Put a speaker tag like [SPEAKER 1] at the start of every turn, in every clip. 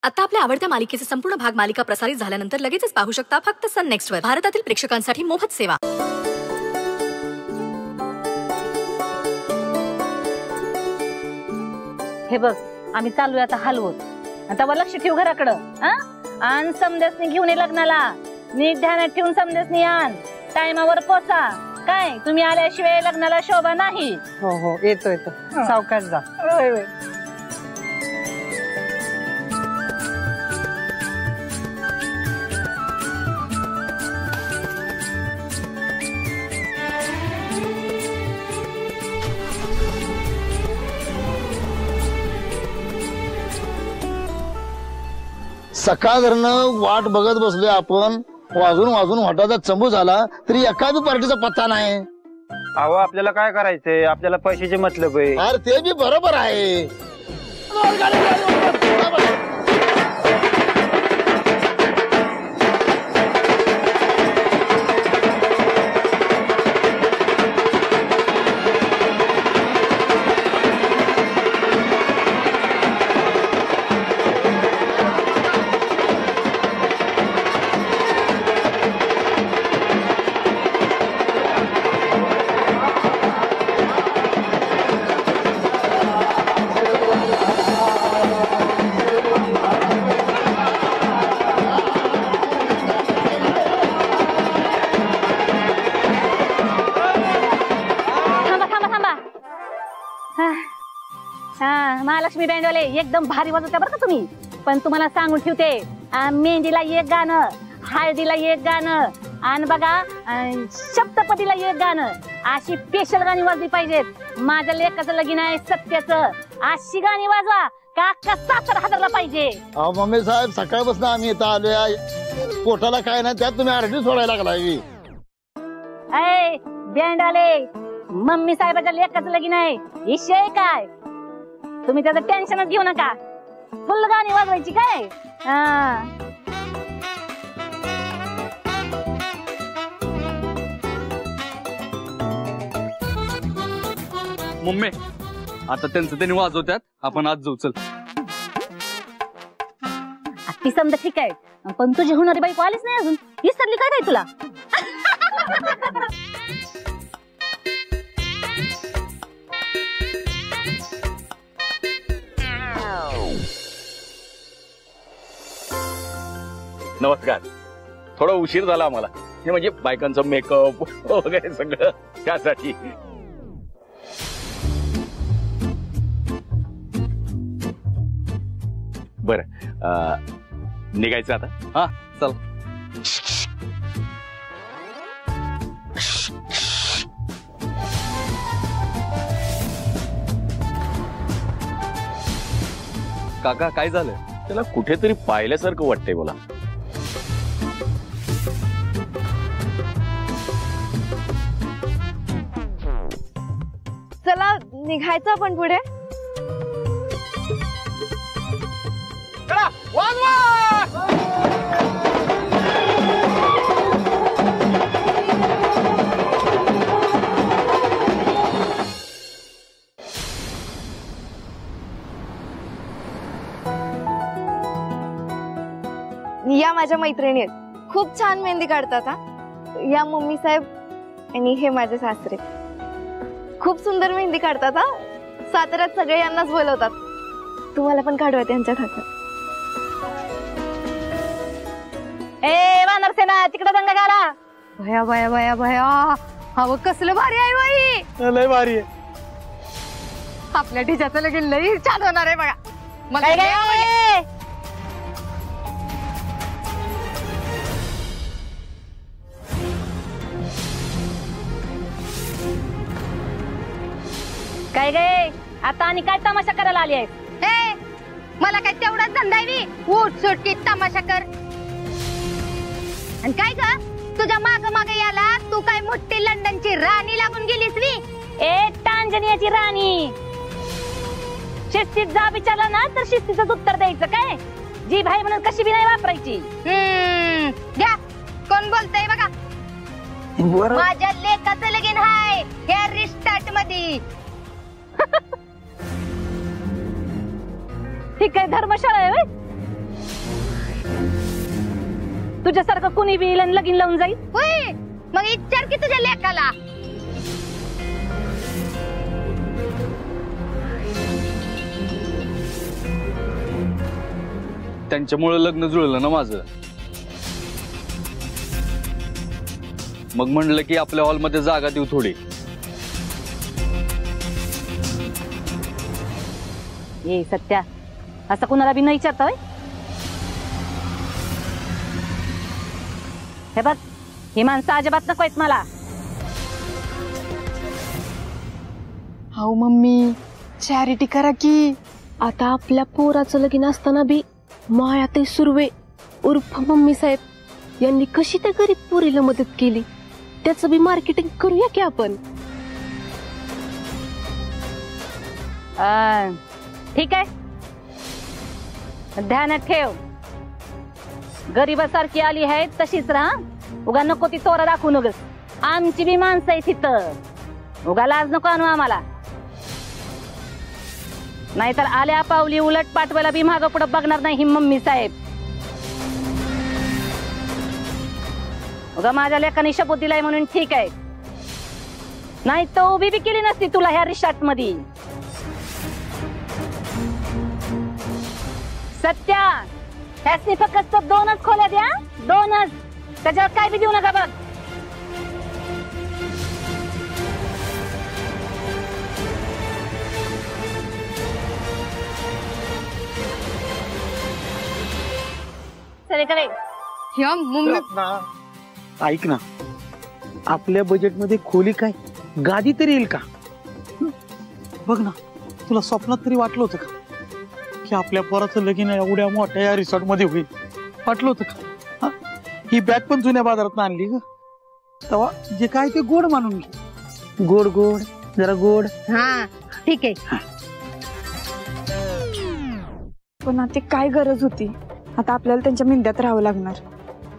[SPEAKER 1] आता आपल्या आवडत्या मालिकेचे संपूर्ण भाग मालिका प्रसारित झाल्यानंतर लगेचच पाहू शकता फक्त सन नेक्स्ट वर. भारतातील प्रेक्षकांसाठी मोफत सेवा.
[SPEAKER 2] हे बघ, आम्ही चालूया आता हलवत. आता लक्ष ठेव घराकडं. आण समदेसनी घेऊन ये लग्नाला. नीट ध्यानात ठेवून समदेसनी आण. टायमावर पोचा. काय तुम्ही आल्याशिवाय लग्नाला शोभा नाही.
[SPEAKER 3] हो हो, येतो येतो. सावकाश जा.
[SPEAKER 2] होय होय.
[SPEAKER 4] सकाळवरनं वाट बघत बसलोय आपण. वाजून वाजून वाटाचा चंबू झाला तरी एका बी पार्टीचा पत्ता नाही.
[SPEAKER 5] अहो आपल्याला काय करायचंय, आपल्याला पैशाचे मतलब आहे.
[SPEAKER 4] अरे ते बी बरोबर आहे.
[SPEAKER 2] महालक्ष्मी बँडवाले एकदम भारी वाजवता बरं का तुम्ही. पण तुम्हाला सांगून ठेवते, मेहंदीला एक गाणं, हळदीला एक गाणं आणि बघा सप्तपदीला एक गाणं, अशी स्पेशल गाणी वाजली पाहिजेत. माझ्या लेकाचं लगीन आहे सत्याचं, अशी गाणी वाजवा का अख्खा सासर हादरला पाहिजे.
[SPEAKER 4] अहो मम्मी साहेब, सकाळपासून आम्ही इथं आलोय. पोटाला काय नाही त्यात तुम्ही आरडी सोडायला लागलाय.
[SPEAKER 2] अय बँड आले, मम्मी साहेबाच्या लेकाचं लगीन आहे. विषय काय, तुम्ही त्याचं टेन्शनच घेऊ नका. फुल गाणी वाजवायची काय.
[SPEAKER 6] मम्मी आता त्यांचं त्यांनी वाजवतात, आपण आज जाऊ. चल.
[SPEAKER 2] ती समजा ठीक आहे, पण तुझी होणारी बायको आलीच नाही अजून. विसरली काय काय तुला.
[SPEAKER 7] नमस्कार. थोडा उशीर झाला आम्हाला, हे म्हणजे बायकांचं मेकअप वगैरे सगळं त्यासाठी. बर निघायचं आता.
[SPEAKER 6] हा चल. काका काय झालं?
[SPEAKER 7] त्याला कुठेतरी पाहिल्यासारखं वाटतंय मला.
[SPEAKER 8] चला निघायचं आपण पुढे. या माझ्या मैत्रिणी आहेत, खूप छान मेहंदी काढतात. या मम्मी साहेब आणि हे माझे सासरे खूप सुंदर मेहंदी काढतात. साताऱ्यात सगळे यांनाच बोलवतात. तुम्हाला पण काढवा त्यांच्या हातात.
[SPEAKER 2] ए वानर सेना, तिकडे दंगा गाला.
[SPEAKER 3] भया भया भया भया, हवं कसलं भारी आहे बाई.
[SPEAKER 5] लय भारी आहे.
[SPEAKER 3] आपल्या ढिजाचं लगीन लई छान होणार आहे बघा. मला
[SPEAKER 2] काय गे, आता आणि काय तमाशा करायला आली आहे.
[SPEAKER 8] मला काय तेवढाच धंदा आहे. उठ सुटकी तमाशा कर. आणि काय ग, तुझ्या माग माग याला तू काय मोठी लंडनची राणी लागून गेलीस वी.
[SPEAKER 2] ए टांझानियाची राणी. शिस्तीत जा विचारला ना तर शिस्तीचं उत्तर द्यायचं. काय जी भाई म्हणून कशी बी नाही वापरायची.
[SPEAKER 8] घ्या, कोण बोलतय बघा. माझ्या लेकाचं लगीन हाय या रिस्टार्ट मध्ये.
[SPEAKER 2] ही काय धर्मशाळा आहे. तुझ्यासारखं कुणी बी येईल आणि लगीन लावून जाईल.
[SPEAKER 8] होय मग विचार की तुझ्या लेकाला.
[SPEAKER 6] त्यांच्यामुळे लग्न जुळलं ना माझं. मग म्हणलं की आपल्या हॉलमध्ये जागा देऊ थोडी.
[SPEAKER 2] ए सत्या, असं कुणाला बी न विचारतोय. हे बघ, ही माणसं अजिबात नको आहेत मला.
[SPEAKER 9] हाऊ मम्मी, चॅरिटी करा की. आता आपल्या पोराचं लगीन असताना बी मायाताई सुर्वे उर्फ मम्मी साहेब यांनी कशी त्या गरीब पोरीला मदत केली, त्याचं बी मार्केटिंग करूया की आपण.
[SPEAKER 2] ठीक आहे, ध्यानात ठेव. गरीबासारखी आली आहे तशीच राहा. उगा नको ती तोरा दाखवू नगस. आमची बी माणसं आहे तिथं. उगा लाज नको आणू आम्हाला. नाहीतर आल्या पावली उलट पाठवायला बी मागं पुढं बघणार नाही ही मम्मी साहेब. उगा माझ्या लेकाने शपथ दिलाय म्हणून ठीक आहे, नाही तो उभी बी केली नसती तुला ह्या रिसॉर्ट मध्ये. सत्या, त्यासनी फक्त 2च खोल्या द्या, 2च. त्याच्यावर काय बी देऊ नका बघ.
[SPEAKER 10] ऐक ना, आपल्या बजेटमध्ये खोली काय, गादी तरी येईल का? बघ ना, तुला स्वप्नात तरी वाटलं होतं का की आपल्या पोराचं लगीन एवढ्या मोठ्या या रिसॉर्ट मध्ये होईल? वाटलं होतं का? ही बॅग पण जुन्या बाजारात आणली ग. तेव्हा जे काय ते गोड मानून घे. गोड गोड, जरा गोड.
[SPEAKER 8] हा ठीक आहे.
[SPEAKER 9] पण आता काय गरज होती? आता आपल्याला त्यांच्या मिंद्यात राहावं लागणार,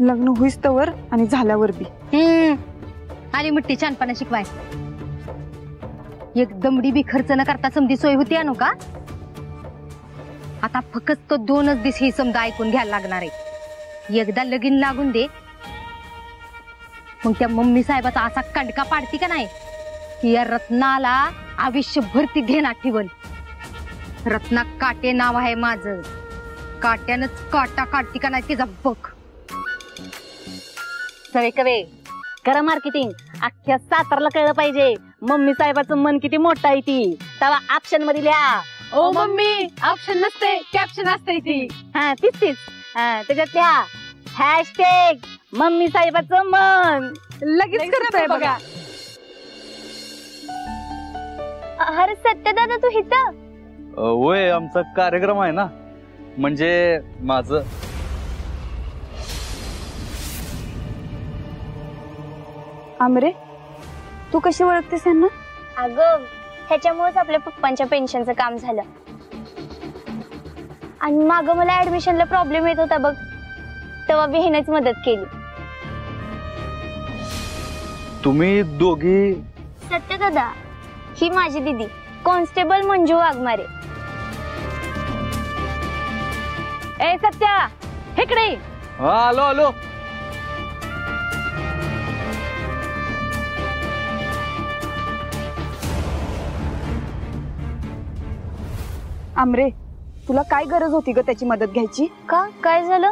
[SPEAKER 9] लग्न होईस तवर आणि झाल्यावर बी.
[SPEAKER 8] आली मुठ्ठी छानपणा शिकवाय. एक दमडी बी खर्च न करता समधी सोय होती आणू का? आता फक्त 2च दिवस ही समजा ऐकून घ्यायला लागणार आहे. एकदा लगीन लागून दे, मग त्या मम्मी साहेबाचा असा कंडका पाडती का नाही की या रत्नाला आयुष्यभर ती घेणार ठेवल. रत्ना काटे नाव आहे माझं. काट्यानच काटा काढती का नाही तिचा बघ.
[SPEAKER 2] सगळे कवे करा मार्केटिंग. अख्ख्या सातारला कळलं पाहिजे मम्मी साहेबाचं मन किती मोठं आहे ती. तेव्हा ऑप्शन मध्ये लिहा.
[SPEAKER 9] ओ मम्मी, ऑप्शन नसते, कॅप्शन असते ती.
[SPEAKER 2] हा तीच त्याच्यात लिहा हॅशटॅग मम्मी साहेबाचं मन.
[SPEAKER 9] लगेच करतोय बघा.
[SPEAKER 8] अरे सत्य दादा, तू इथं?
[SPEAKER 6] होय, आमचा कार्यक्रम आहे ना, म्हणजे माझं.
[SPEAKER 9] आमरे, तू कशी ओळखतेस यांना?
[SPEAKER 11] अगं, ह्याच्यामुळेच आपल्या पप्पांच्या पेन्शनचं काम झालं. आणि मागं मला ऍडमिशनला प्रॉब्लेम येत होता बघ, तेव्हा बहिणीच मदत केली.
[SPEAKER 6] तुम्ही दोघी?
[SPEAKER 11] सत्य दादा, ही माझी दीदी कॉन्स्टेबल मंजू वाघमारे.
[SPEAKER 2] ए सत्या, इकडे.
[SPEAKER 6] आलो आलो.
[SPEAKER 9] आमरे, तुला काय गरज होती ग त्याची मदत घ्यायची?
[SPEAKER 11] का, काय झालं?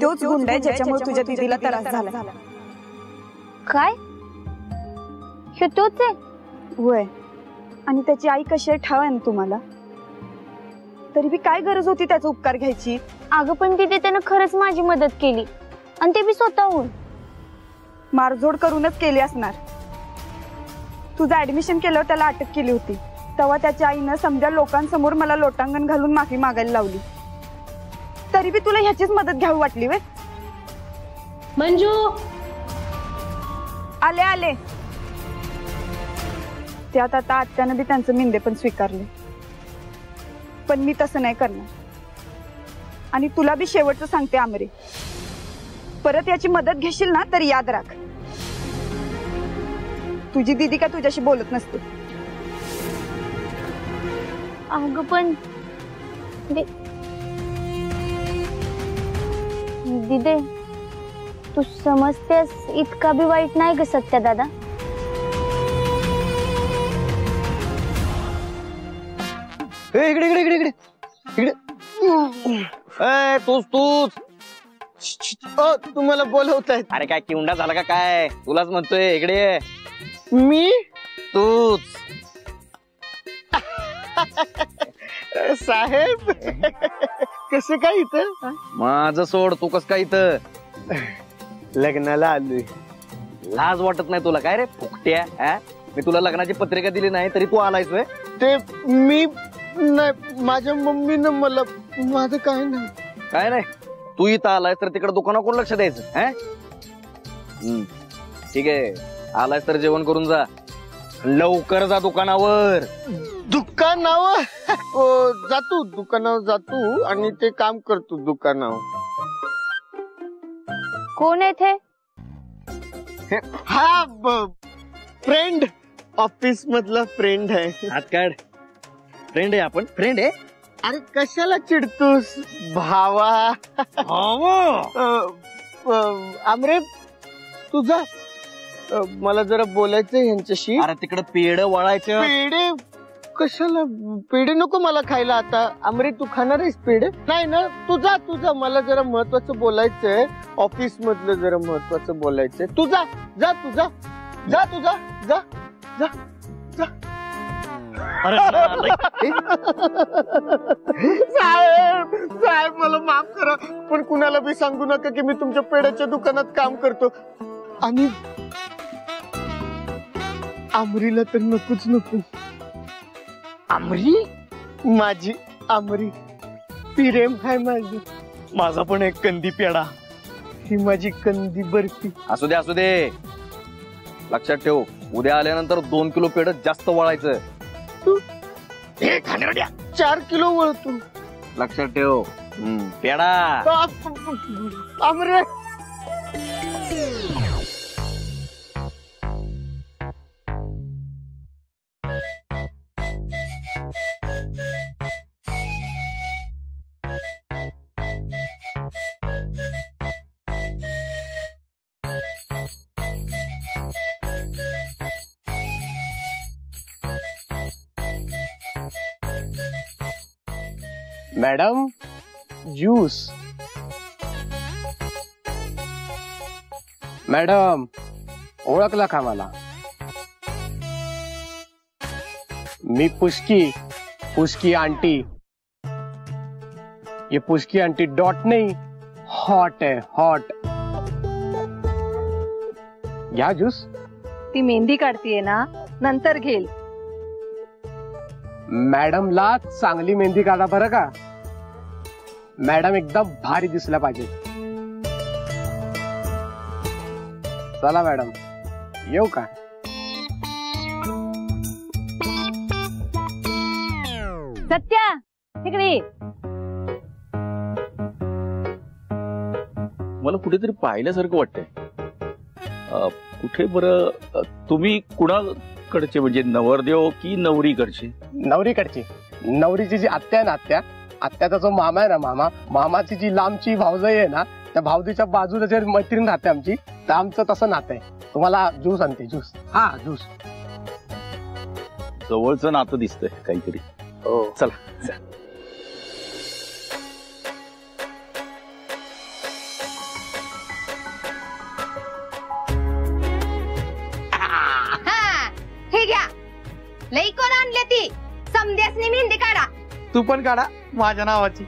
[SPEAKER 9] तोच गुंड आहे ज्याच्यामुळे तुझ्या दीदीला त्रास झाला.
[SPEAKER 11] काय, हे तोच आहे?
[SPEAKER 9] होय. आणि त्याची आई कशी आहे ठाव आहे ना तुम्हाला? तरी बी काय गरज होती त्याचा उपकार घ्यायची?
[SPEAKER 11] अगं पण तिथे त्यानं खरंच माझी मदत केली, आणि ते बी स्वतःहून.
[SPEAKER 9] मारझोड करूनच केली असणार. तुझं ऍडमिशन केल्यावर त्याला अटक केली होती, तेव्हा त्याच्या आईनं समजा लोकांसमोर मला लोटांगण घालून माफी मागायला लावली. तरी बी तुला ह्याचीच मदत घ्यावी वाटली वे?
[SPEAKER 2] मंजू,
[SPEAKER 9] आले आले. त्यात आता आत्यानं बी त्यांचं मिंदे पण स्वीकारले. पण मी तसं नाही करणार. आणि तुला बी शेवटचं सांगते आमरे, परत याची मदत घेशील ना तर याद राख, तुझी दीदी का तुझ्याशी बोलत नसते.
[SPEAKER 11] अगं पण दीदी, तू समजतेस इतका बी वाईट नाही ग सत्या दादा.
[SPEAKER 5] इकडे इकडे इकडे इकडे इकडे तूच
[SPEAKER 10] तुम्हाला बोलवतायत.
[SPEAKER 7] अरे काय किवंडा झाला का काय? तुलाच म्हणतोय, इकडे ये.
[SPEAKER 10] मी
[SPEAKER 7] तूच
[SPEAKER 10] साहेब कसं काय इथं?
[SPEAKER 7] माझं सोड, तू कस काय इथं?
[SPEAKER 10] लग्नाला आलोय.
[SPEAKER 7] लाज वाटत नाही तुला काय रे फुकट्या? मी तुला लग्नाची पत्रिका दिली नाही तरी तू आलायस व्हय?
[SPEAKER 10] ते मी नाही, माझ्या मम्मीनं मला. माझं काय नाही.
[SPEAKER 7] काय नाही, तू इथं आलायस तर तिकडे दुकानावर कोण लक्ष द्यायचं? ठीक आहे, आलायस तर जेवण करून जा. लवकर जा दुकानावर.
[SPEAKER 10] दुकानावर जातो, दुकानावर जातो आणि ते काम करतो दुकानावर.
[SPEAKER 11] कोण आहे ते?
[SPEAKER 10] हा फ्रेंड, ऑफिस मधला फ्रेंड आहे.
[SPEAKER 7] हात काढ. फ्रेंड आहे आपण, फ्रेंड आहे.
[SPEAKER 10] अरे कशाला चिडतोस भावा? आमरे तुझा मला जरा बोलायचंय ह्यांच्याशी.
[SPEAKER 7] अरे तिकडे पेड वळायचं.
[SPEAKER 10] पेढे कशाला? पेढे नको मला खायला आता. आमरे तू खाणार आहेस पेढे? नाही ना, तुझा मला जरा महत्वाचं बोलायचंय. ऑफिस मधलं जरा महत्वाचं बोलायचंय. तुझा जा, तुझा जा, तुझा जा जा जा. साहेब मला माफ करा, पण कुणाला बी सांगू नका की मी तुमच्या पेढ्याच्या दुकानात काम करतो. आणि आमरीला तर नकोच नको.
[SPEAKER 5] आमरी?
[SPEAKER 10] माझी आमरी प्रेम आहे माझी.
[SPEAKER 5] माझा पण एक कंदी पेडा.
[SPEAKER 10] ही माझी कंदी बर्फी.
[SPEAKER 7] असू दे असू दे, लक्षात ठेव, उद्या आल्यानंतर 2 किलो पेड जास्त वळायचं.
[SPEAKER 10] 4 किलो वळतो.
[SPEAKER 7] लक्षात ठेव. पेडा.
[SPEAKER 10] Amre madam juice. मॅडम ओळखला का मला? मी पुष्की आंटी. ये पुष्की आंटी डॉट नहीं, हॉट है, हॉट. घ्या ज्यूस.
[SPEAKER 3] ती मेहंदी काढतीये ना, नंतर घेईल.
[SPEAKER 10] मॅडमला चांगली मेहंदी काढा बरं का. मॅडम एकदम भारी दिसल्या पाहिजे. चला मॅडम, येऊ का?
[SPEAKER 2] सत्या तिकडे.
[SPEAKER 7] मला कुठेतरी पाहिल्यासारखं वाटतंय. कुठे बरं? तुम्ही कुणाकडचे, म्हणजे नवरदेव की नवरीकडचे?
[SPEAKER 10] नवरीकडची. नवरीची जी आत्या आहे ना, आत्याचा जो मामा आहे ना, मामाची जी लांबची भावजाई आहे ना, त्या भावजीच्या बाजूला जे मैत्रीण राहते आमची, तर आमचं तसं नातं आहे. तुम्हाला ज्यूस आणते. ज्यूस. हा ज्यूस.
[SPEAKER 7] जवळचं नातं दिसतंय काहीतरी.
[SPEAKER 10] हो
[SPEAKER 7] चला.
[SPEAKER 8] हे घ्या. लई कोण आणले ती समद्यासनी मेहंदी काढा.
[SPEAKER 10] तू पण काढा माझ्या नावाची.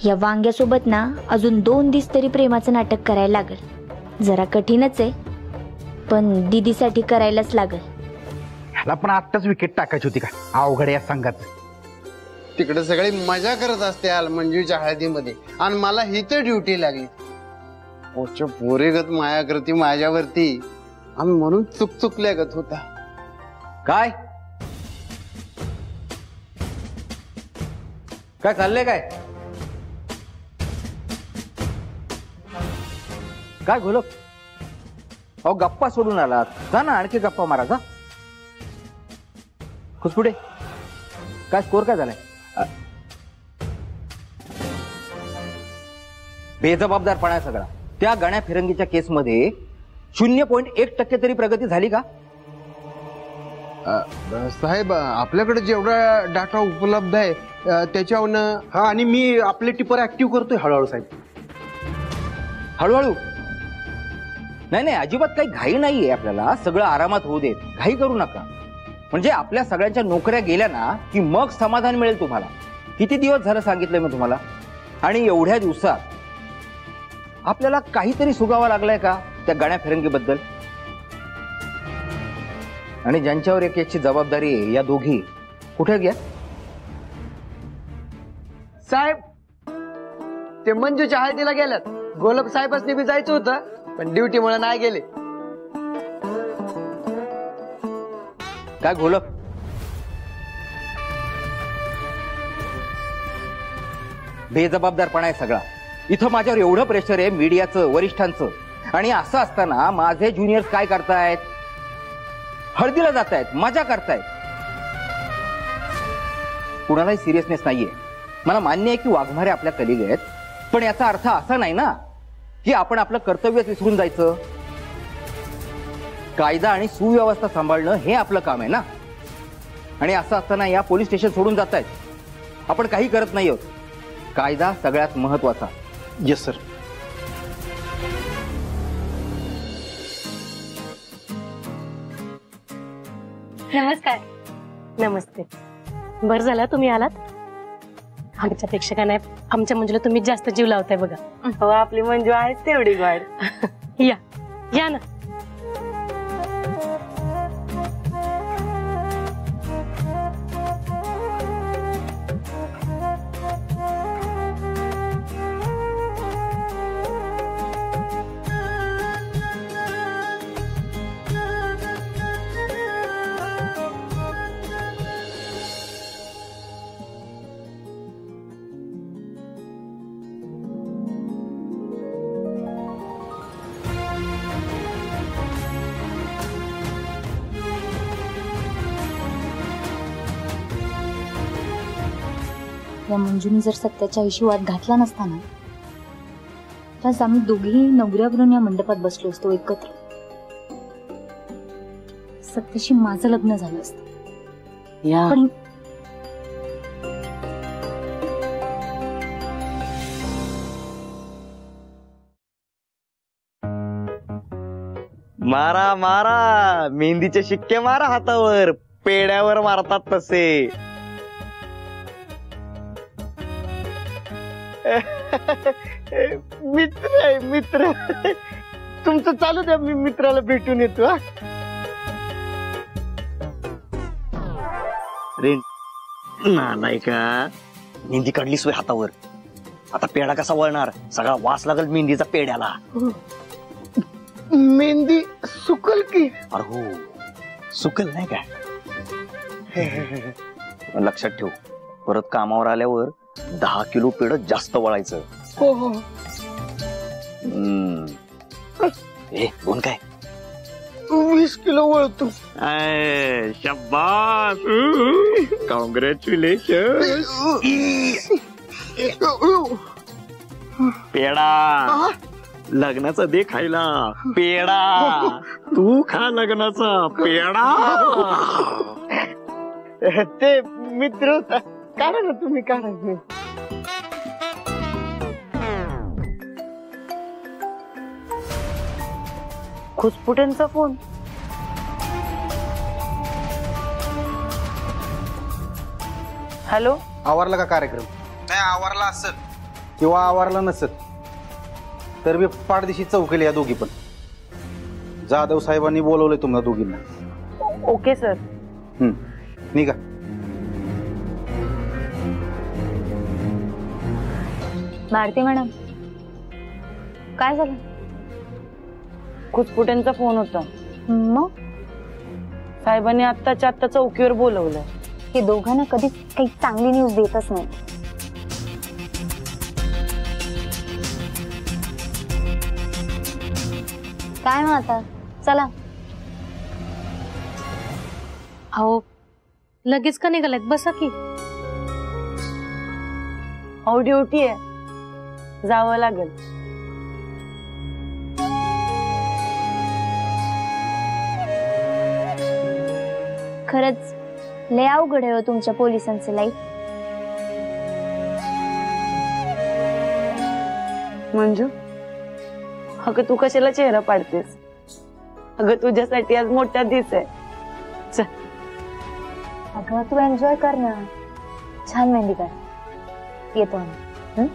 [SPEAKER 11] या वांग्यासोबत ना अजून 2 दिवस तरी प्रेमाचं नाटक करायला लागल. जरा कठीणच आहे, पण दीदीसाठी करायलाच लागल.
[SPEAKER 12] ह्याला पण आत्ताच विकेट टाकायची होती का? अवघड या संघात.
[SPEAKER 13] तिकडे सगळी मजा करत असते मंजूच्या हळदीमध्ये, आणि मला ही तर ड्युटी लागली. पोरेगत माया करती माझ्यावरती, आणि म्हणून चुकल्यागत होता.
[SPEAKER 12] काय काय चाललंय काय? काय घोलक? अहो गप्पा सोडून आलात, जा ना आणखी गप्पा मारा जा. खुसपुडे काय स्कोर काय झालाय? बेजबाबदारपणा आहे सगळा. त्या गण्या फिरंगीच्या केसमध्ये 0.1% तरी प्रगती झाली का?
[SPEAKER 13] साहेब आपल्याकडे जेवढा डाटा उपलब्ध आहे त्याच्यावरनं.
[SPEAKER 10] हा, आणि मी आपले टिपर ऍक्टिव्ह करतोय हळूहळू साहेब.
[SPEAKER 12] हळूहळू? नाही नाही, अजिबात काही घाई नाहीये आपल्याला. सगळं आरामात होऊ देत, घाई करू नका. म्हणजे आपल्या सगळ्यांच्या नोकऱ्या गेल्या ना की मग समाधान मिळेल तुम्हाला. किती दिवस झालं सांगितलंय मी तुम्हाला. आणि एवढ्या दिवसात आपल्याला काहीतरी सुगावा लागलाय का त्या गण्या फिरंगीबद्दल? आणि ज्यांच्यावर एक याची जबाबदारी आहे, या दोघी कुठे घ्या?
[SPEAKER 14] साहेब ते मंजूच्या हळदीला गेल्यात. गोलक साहेबांनी बी जायचं होतं पण ड्युटीमुळे नाही गेले.
[SPEAKER 12] काय गोलक? बेजबाबदारपणा आहे सगळा. इथं माझ्यावर एवढं प्रेशर आहे मीडियाचं, वरिष्ठांचं. आणि असं असताना माझे ज्युनियर्स काय करतायत? हळदीला जातायत, मजा करतायत. कुणालाही सिरियसनेस नाहीये. मला मान्य आहे की वाघमारे आपल्या कलिग आहेत, पण याचा अर्थ असा नाही ना की आपण आपलं कर्तव्यच विसरून जायचं. कायदा आणि सुव्यवस्था सांभाळणं हे आपलं काम आहे ना. आणि असं असताना या पोलीस स्टेशन सोडून जातायत. आपण काही करत नाही आहोत. कायदा सगळ्यात महत्वाचा.
[SPEAKER 10] Yes sir.
[SPEAKER 2] नमस्कार.
[SPEAKER 15] नमस्ते. बरं झालं तुम्ही आलात. आमच्या प्रेक्षकांना आमच्या मंजूला तुम्ही जास्त जीव लावताय बघा.
[SPEAKER 14] हो, आपली मंजू आहे तेवढी गोड.
[SPEAKER 15] या या ना.
[SPEAKER 11] या मंजूने जर सत्याच्या आईशी वाद घातला नसताना तर आम्ही दोघेही नवऱ्यावरून या मंडपात बसलो असतो एकत्र. सत्याशी माझं लग्न झालं असतं. पण
[SPEAKER 14] मारा मारा, मेहंदीचे शिक्के मारा हातावर, पेड्यावर मारतात तसे. मित्र आहे मित्र. तुमचं चालू द्या, मी मित्राला भेटून येतो. नाही का, मेहंदी काढली सोय हातावर. आता पेढा कसा वळणार? सगळा वास लागल मेहंदीचा पेड्याला. मेहंदी सुकल की? अरे हो, सुकल नाही काय. लक्षात ठेव, परत कामावर आल्यावर 10 किलो पेढ जास्त वळायचं. हो हो. कोण काय 20 किलो वळतो. शाबास, कॉंग्रॅच्युलेशन. पेढा लग्नाचा दे खायला. पेढा तू खा लग्नाचा पेढा. ते मित्र होता. काढा ना तुम्ही, काढा.
[SPEAKER 2] खुसपुटेंचा फोन. हॅलो.
[SPEAKER 10] आवरला का कार्यक्रम?
[SPEAKER 16] नाही आवरला असत
[SPEAKER 10] किंवा आवरला नसत तर मी पाठदिशी चौकेली या दोघी पण. जाधव साहेबांनी बोलवलंय तुम्हाला दोघींना.
[SPEAKER 2] Okay sir.
[SPEAKER 10] निघा.
[SPEAKER 11] भारती मॅडम, काय झालं?
[SPEAKER 2] खुसपुटेंचा फोन होता.
[SPEAKER 11] मग
[SPEAKER 2] साहेबांनी आत्ताच्या आत्ता चौकीवर बोलवलं.
[SPEAKER 11] हे दोघांना कधीच काही चांगली न्यूज देतच नाही. काय मग आता चला.
[SPEAKER 15] अहो लगेच का निघालात? बसा की.
[SPEAKER 16] अहो ड्युटी आहे, जावं लागेल.
[SPEAKER 11] खरंच लय अवघड आहे तुमच्या पोलिसांचं लाईफ.
[SPEAKER 16] मंजू, अगं तू कशाला चेहरा पाडतेस? अगं तुझ्यासाठी आज मोठा दिवस आहे. चल.
[SPEAKER 11] अगं तू एन्जॉय कर ना, छान मेहंदी कर. येतो आम्ही.